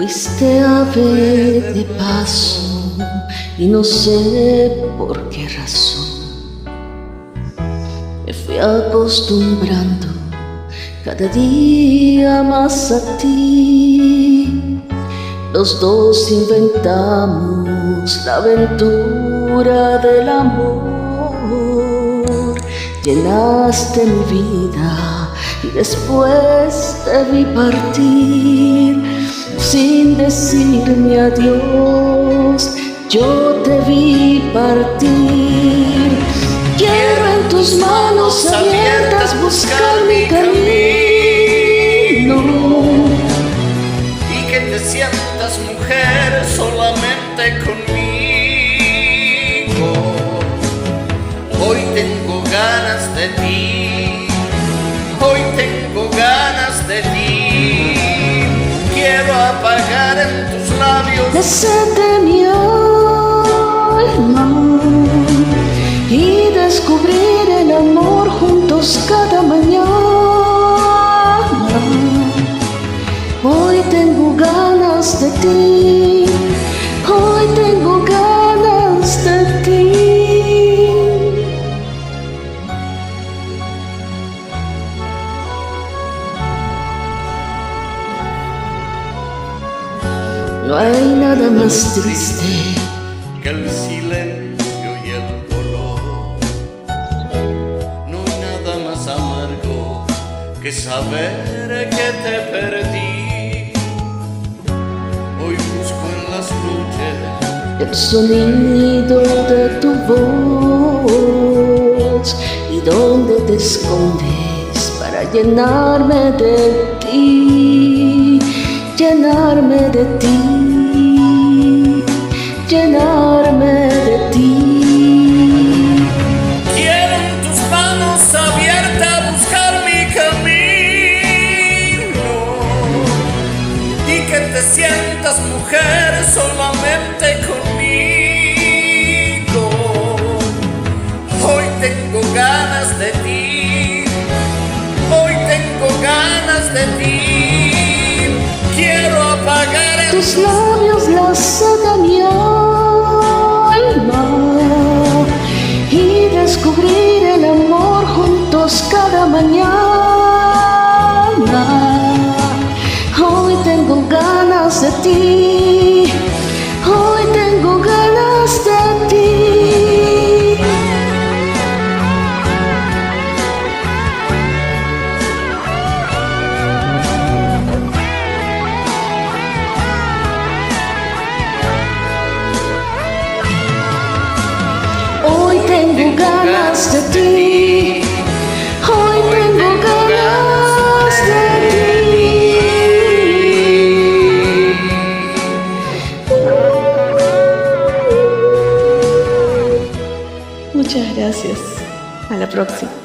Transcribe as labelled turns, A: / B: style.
A: Fuiste ave de paso y no sé por qué razón me fui acostumbrando cada día más a ti. Los dos inventamos la aventura del amor. Llenaste mi vida y después te vi partir. Sin decirme adiós, yo te vi partir. Quiero en tus manos abiertas buscar mi camino
B: y que te sientas mujer solamente conmigo. Hoy tengo ganas de ti, hoy tengo ganas de ti. Quiero apagar en tus labios
A: la sed de mi alma y descubrir el amor juntos cada mañana. Hoy tengo ganas de ti, hoy tengo ganas de ti. No hay nada más triste
B: que el silencio y el dolor. No hay nada más amargo que saber que te perdí. Hoy busco en las noches
A: el sonido de tu voz y dónde te escondes para llenarme de ti, llenarme de ti, llenarme de ti.
B: Quiero en tus manos abiertas buscar mi camino y que te sientas mujer solamente conmigo. Hoy tengo ganas de ti, hoy tengo ganas de ti. Quiero apagar en
A: tus labios la sed de mi alma y descubrir el amor juntos cada mañana. Hoy tengo ganas de ti, hoy tengo ganas de ti. Hoy tengo ganas de ti, hoy tengo ganas de ti. Muchas gracias. A la próxima.